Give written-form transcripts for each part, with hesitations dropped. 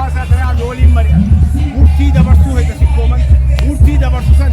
hawaasaa tanaa waliin mari'an murtii dabarsuu hedduu sikkooman murtii dabarsu san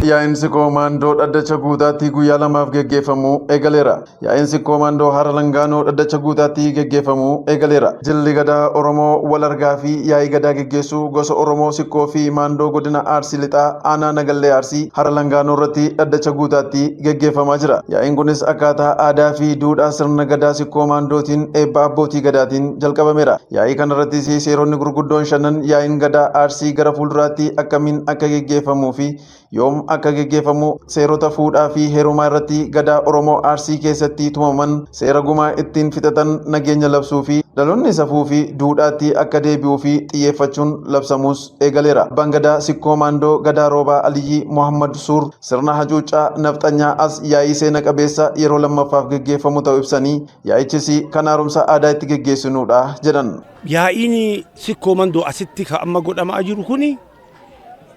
Yaa'insi koomaandoo dhaddacha guutaatti guyyaa lamaaf geggeeffamuu eegaleera. Yaa'insi koomaandoo hara langaanoo dhaddacha guutaatti geggeeffamuu eegaleera. Jilli gadaa Oromoo wal argaa fi yaa'ii gadaa geggeessuu gosa Oromoo sikkoo fi maandoo godina Arsii lixaa aanaa Nagallee Arsii hara langaanoo irratti dhaddacha guutaatti geggeeffamaa jira. Yaa'iin kunis akkaataa aadaa fi duudhaa sirna gadaa sikkoo maandootiin eebba abbootii gadaatiin jalqabameera. Yaa'ii kanarrattis seeronni gurguddoon shanan yaa'iin gadaa Arsii gara fuulduraatti akkamiin akka geggeeffamuu fi yoom akka geggeeffamu seerota fuudhaa fi heerumaa irratti gadaa Oromoo Arsii keessatti tumaman seera gumaa ittiin fixatan nageenya labsuu fi dhaloonni safuu fi duudhaatti akka deebi'uu fi xiyyeeffachuun labsamuus eegaleera. Abbaan gadaa sikkoo maandoo gadaa roobaa Aliyyi Muhammad Suur sirna hacuuccaa nafxanyaa as yaa'ii seena qabeessa yeroo lammaffaaf geggeeffamu ta'uu ibsanii yaa'ichis kan haaromsa aadaa itti geggeessinuudha jedhan. Yaa'iin sikkoo maandoo asitti kan amma godhamaa jiru kuni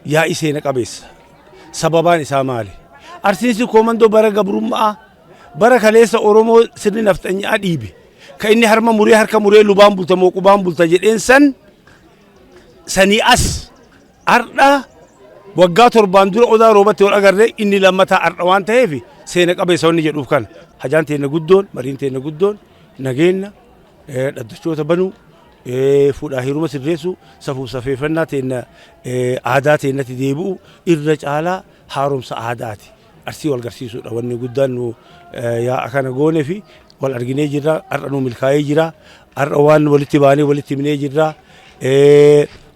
yaa'ii seena qabeessa. Sababaan isaa maali? Arsiin sikkoo maandoo bara gabrummaa bara kaleessa Oromoo sirni nafxanyaa dhiibe. Kan inni harma muree harka muree lubaan bulta moo qubaan bulta jedheen sanii as ardha waggaa 7 dura odaa roobatti wal agarree inni lammataa ardha waan ta'eef seena qabeessa wanni jedhuuf kana. Hajaan teenya guddoon mariin teenya guddoon nageenya dhaddachoota banuu fuudhaa heeruma sirreessu safuuf safeeffannaa teenya aadaa teenyatti deebi'u irra caalaa haaromsa aadaati. Arsii wal garsiisuudha wanni guddaan nu yaa'a kana goonee fi wal arginee jirra har'a nu milkaa'ee jira har'a waan walitti baanee walitti himnee jirra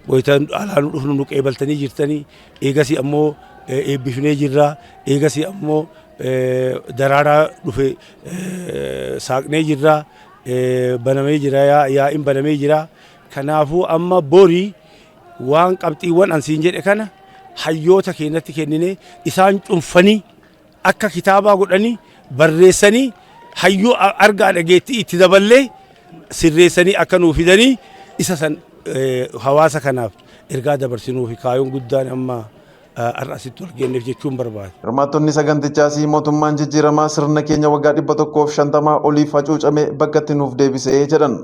wayitaan alaa nu dhufnu nu qeebaltanii jirtanii eegasii ammoo eebbifnee jirra eegasii ammoo daraaraa dhufe saaqnee jirra. Banamee jira yaa'iin banamee jira kanaafuu amma borii waan qabxiiwwan ansiin jedhe kana hayyoota keenyatti kennine isaan cunfanii akka kitaabaa godhanii barreessanii hayyoo argaa dhageettii itti daballee sirreessanii akka nuuf fidanii isa san hawaasa kanaaf ergaa dabarsinuu fi kaayoon guddaan amma arrasitti wal geenyeef jechuun barbaada. Hirmaattonni sagantichaas mootummaan jijjiiramaa sirna keenya waggaa 150 oliif hacuucame bakkatti nuuf deebisee jedhan.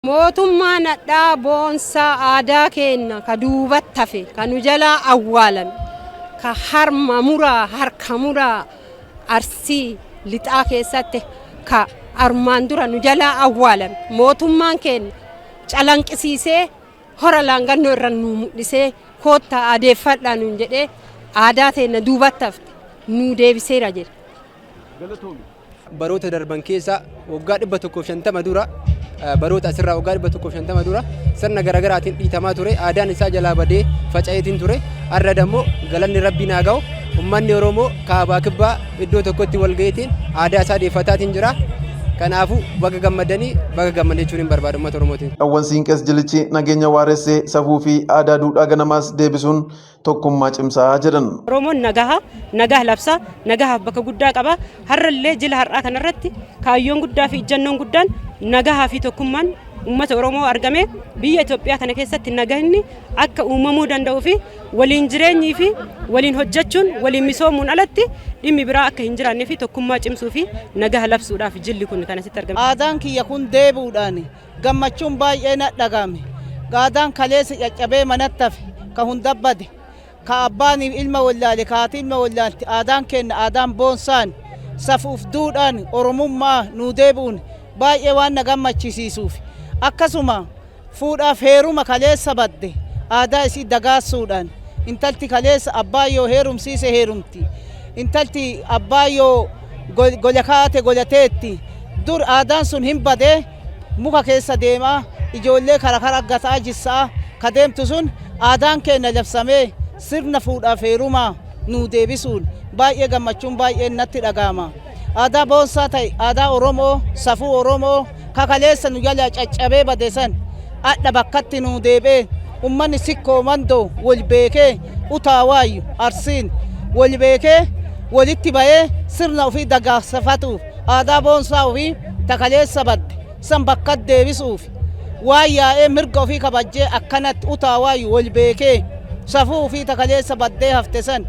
Mootummaan hadhaa boonsaa aadaa keenya ka duubatti hafe ka nu jalaa awwaalame ka harma muraa harka muraa Arsii lixaa keessatti ka armaan dura nu jalaa awwaalame mootummaan keenya calanqisiisee hora laangannoo irra nu mul'isee koottaa adeeffadhaa nuun jedhee aadaa teenya duubatti hafte nu deebiseera jedhe. Baroota darban keessa waggaa 150 dura baroota asirraa waggaa 150 dura sirna garaagaraatiin dhiitamaa ture aadaan isaa jalaa badee faca'eetiin ture har'a dammoo galanni rabbii naa ga'u ummanni Oromoo kaabaa kibbaa iddoo tokkotti wal gaheetiin aadaa isaa deeffataatiin jira. Kanaafu baga gammadanii baga gammadee jechuun hin barbaadu uummata Oromootiin. Dhawwan Siinqees Jilichi nageenya waaressee safuu fi aadaa duudhaa ganamaas deebisuun tokkummaa cimsaa jedhan. Oromoon nagaa labsaa nagaa bakka guddaa qaba har'allee jila har'aa kanarratti kaayyoon guddaa fi ijjannoon guddaan nagaa fi tokkummaan uummata Oromoo argame biyya Itoophiyaa kana keessatti nagaanni akka uumamuu danda'uu fi waliin jireenyii fi waliin hojjechuun waliin misoomuun alatti dhimmi biraa akka hin jiraannee fi tokkummaa cimsuu fi nagaa labsuudhaaf jilli kun kan asitti argame. Aadaan kiyya kun deebuudhaan gammachuun baay'ee na dhagame. Aadaan kaleessa caccabee manatti hafe ka hunda bade ka abbaan ilma wallaale ka haati ilma wallaalti aadaan keenya aadaan boonsaan safuuf duudhaan Oromummaa nu deebuun baay'ee waan na gammachiisuuf. Akkasuma fuudhaaf heeruma kaleessa badde aadaa isii dagaasuudhaan intalti kaleessa abbaa yoo heerumsiise heerumti intalti abbaa yoo gola kaate golateetti dur aadaan sun hin badee muka keessa deemaa ijoollee karaa gataa jissaa ka deemtu sun aadaan keenya labsamee sirna fuudhaaf heerumaa nu deebisuun baay'ee gammachuun baay'ee natti dhagahama. Aadaa boonsaa ta'e aadaa Oromoo safuu Oromoo kakaleessa nu jalaa caccabee bade san adda bakkatti nu deebee ummanni sikkoo maandoo wal beekee utaawaayu Arsiin wal beekee walitti bahee sirna ofii dagaagsifatuuf aadaa boonsaa ofii takaleessa badde san bakka deebisuuf waan yaa'ee mirga ofii kabajjee akkanatti utaawaayu wal beekee safuu ofii takaleessa baddee hafte san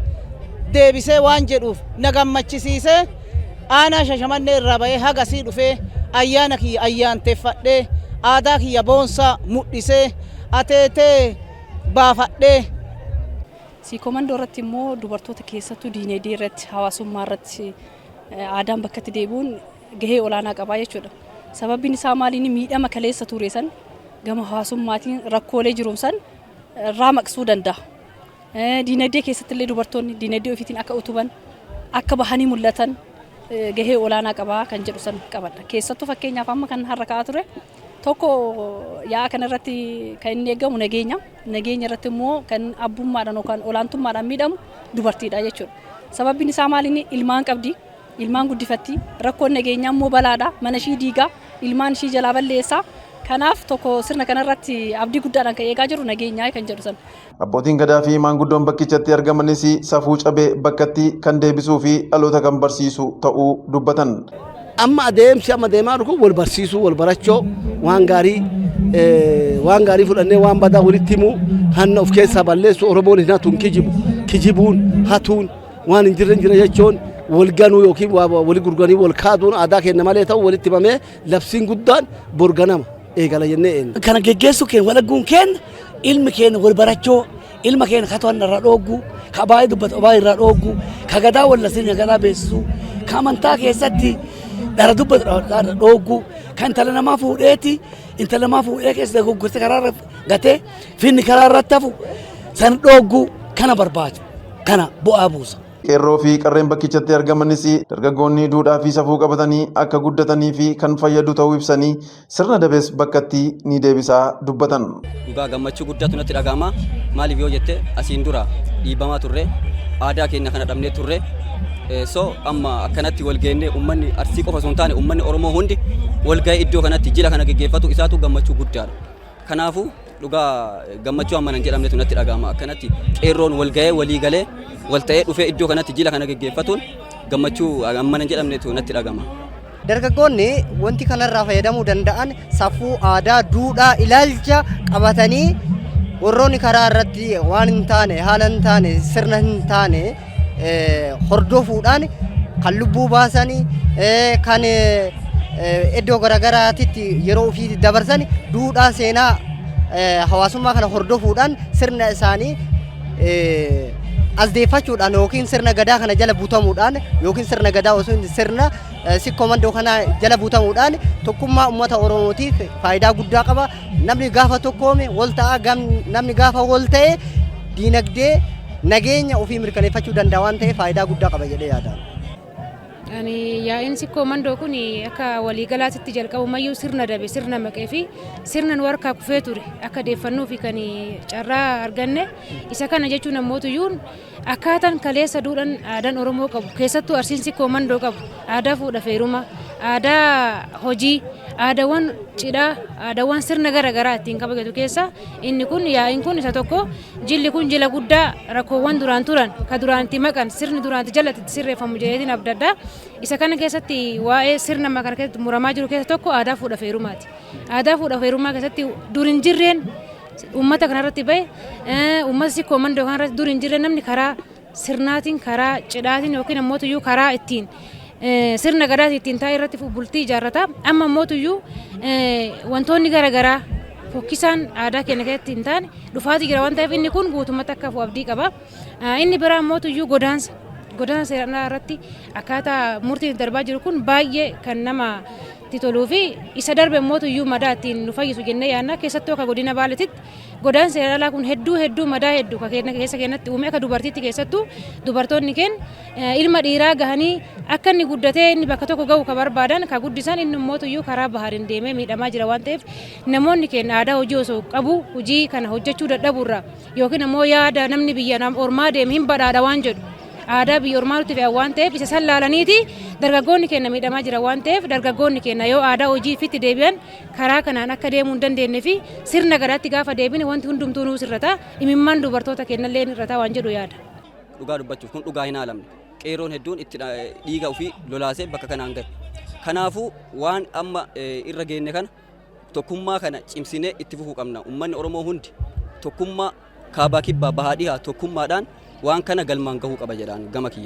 deebisee waan jedhuuf na gammachisiisee aanaa Shashamannee irraa bahee hagasii dhufee ayyaana kiyya ayyaanteeffadhee aadaa kiyya boonsaa mul'isee ateetee baafadhee. Siikoomandoo irratti immoo dubartoota keessattuu diinagdee irratti hawaasummaa irratti aadaan bakka itti deebi'uun gahee olaanaa qabaa jechuudha. Sababbiin isaa maaliin miidhama kaleessa ture san gama hawaasummaatiin rakkoolee jiruun san irraa maqsuu danda'a. Diinagdee keessatti illee dubartoonni diinagdee ofiitiin akka utuban akka bahanii mul'atan gahee olaanaa qabaa kan jedhu san qabadha. Keessattuu fakkeenyaaf amma kan har'a ka'aa ture tokko yaa kanarratti kan inni eegamu nageenya. Nageenya irratti immoo kan abbummaadhaan yookaan olaantummaadhaan miidhamu dubartiidha jechuudha. Sababbiin isaa maaliin ilmaan qabdi, ilmaan guddifatti, rakkoon nageenyaa immoo balaadha, mana ishii diigaa, ilmaan ishii jalaa balleessaa. Kanaaf tokko sirna kanarratti abdii guddaadhaan kan eegaa jiru nageenyaa kan jedhu san. Abbootiin gadaa fi maanguddoon bakkichatti argamanis safuu cabee bakkatti kan deebisuu fi dhaloota kan barsiisu ta'uu dubbatan. Amma deemaa dhufu wal barsiisuu, wal barachuu waan gaarii fudhannee waan badaa walitti himuu hanna of keessaa balleessu Oromoon hin hatuun kijibuun hatuun waan hin jirre jira jechuun wal ganuu yookiin wali gurguranii wal kaaduun aadaa keenya malee ta'u walitti himamee labsiin guddaan borganama eegala jennee eenyu. Kana geggeessuu keenya walagguun keenya ilmi keenya wal barachuu ilma keenya ka to'annaa irraa dhooggu ka baay'ee dubbatu baay'ee irraa dhooggu ka gadaa wallasiin gadaa beeksisuu ka amantaa keessatti dara dubbatu irraa dhooggu ka intala namaa fuudhee keessa gurgurte karaa gatee finni karaa irratti hafu san dhooggu kana barbaadu kana bu'aa buusa. Qeerroo fi qarreen bakkichatti argamanis dargaggoonni duudhaa fi safuu qabatanii akka guddatanii fi kan fayyadu ta'uu ibsanii sirna dabees bakkatti ni deebisaa dubbatan. Dhugaa gammachuu guddaatu natti dhaga'ama. Maaliif yoo jette asiin dura dhiibamaa turre aadaa keenya kana dhabnee turre amma akkanatti wal geennee uummanni Arsii qofa osoo hin taane uummanni Oromoo hundi wal ga'ee iddoo kanatti jila kana geggeeffatu isaatu gammachuu guddaadha. Kanaafuu dhugaa gammachuu amma hin jedhamnetu natti dhaga'ama. Akkanatti qeerroon wal ga'ee walii galee wal ta'ee dhufee iddoo kanatti jila kana geggeeffatuun gammachuu amma hin jedhamnetu natti dhaga'ama. Dargaggoonni wanti kanarraa fayyadamuu danda'an safuu aadaa duudhaa ilaalcha qabatanii warroonni karaa irratti waan hin taane haala hin taane sirna hin taane hordofuudhaan kan lubbuu baasanii kan iddoo garaagaraatitti yeroo ofii dabarsan duudhaa seenaa hawaasummaa kana hordofuudhaan sirna isaanii asdeeffachuudhaan yookiin sirna gadaa kana jala butamuudhaan yookiin sirna gadaa osoo sirna siikoomandoo kana jala butamuudhaan tokkummaa uummata Oromootiif faayidaa guddaa qaba. Namni gaafa tokkoome wal ta'a, namni gaafa wal ta'e diinagdee nageenya ofii mirkaneeffachuu danda'a waan ta'eef faayidaa guddaa qaba jedhee yaada. Yaa'in siikoomandoo kun akka waliigalaatti jalqabumayyuu sirna dabe sirna maqee fi sirna nu harkaa kufee ture akka deeffannuu fi kan carraa arganne isa kana jechuun ammootuyyuu akkaataan kaleessa duudhaan aadaan Oromoo qabu keessattuu Arsiin siikoomandoo qabu aadaa fuudha feeruma aadaa hojii aadaawwan cidhaa aadaawwan sirna garaagaraa ittiin kabajatu keessa inni kun yaa'iin kun isa tokko jilli kun jila guddaa rakkoowwan duraan turan ka duraan itti maqan sirni duraan itti jalatti sirreeffamu jedheetiin abdaddaa isa kana keessatti waa'ee sirna makana keessatti muramaa jiru keessa tokko aadaa fuudha feerumaati. Aadaa fuudha feerumaa keessatti dur hin jirreen uummata kanarratti bahe uummata siikoomandoo kanarratti dur hin jirreen namni karaa sirnaatiin karaa cidhaatiin yookiin ammootuyyuu karaa ittiin sirna gadaa ittiin taa'ee irratti bultii ijaarrata amma ammootuyyuu wantoonni garaagaraa fokkisaan aadaa keenya keessatti hin taane dhufaatii jira waan ta'eef inni kun guutummaatti akka hafu abdii qaba. Inni biraa ammootuyyuu godaansa seeranaa irratti akkaataa murtiin darbaa jiru kun baay'ee kan nama toluu fi isa darbe ammootuyyuu madaa ittiin nu fayyisu jennee yaadna keessattuu akka godina Baaleetitti godaansa seeranaa kun hedduu madaa hedduu keessa keenyatti uume akka dubartiitti keessattuu dubartoonni keenya ilma dhiiraa gahanii akka inni guddatee inni bakka tokko gahu ka barbaadan ka guddisan inni ammootuyyuu karaa bahariin deemee miidhamaa jira waan ta'eef namoonni keenya aadaa hojii osoo qabu hojii kana hojjechuu dadhabuurra yookiin ammoo yaada namni biyya ormaa deeme hin badhaadha waan jedhu aadaa biyya ormaa nuti fe'an waan ta'eef isa sallaalaniiti dargaggoonni keenya miidhamaa jira waan ta'eef dargaggoonni keenya yoo aadaa hojii ifitti deebi'an karaa kanaan akka deemuu hin dandeenye fi sirna gadaatti gaafa deebine wanti hundumtuu nuus irrata imimmaan dubartoota keenyallee irrata waan jedhu yaada. Dhugaa dubbachuuf kun dhugaa hin haalamne qeerroon hedduun itti dhiiga ofii lolaasee bakka kanaan gahe. Kanaafuu waan amma irra geenne kana tokkummaa kana cimsinee itti fufuu qabna. Uummanni Oromoo hundi tokkummaa kaabaa kibbaa bahaa dhihaa tokkummaadhaan waan kana galmaan gahuu qaba jedhaan gama kiyya.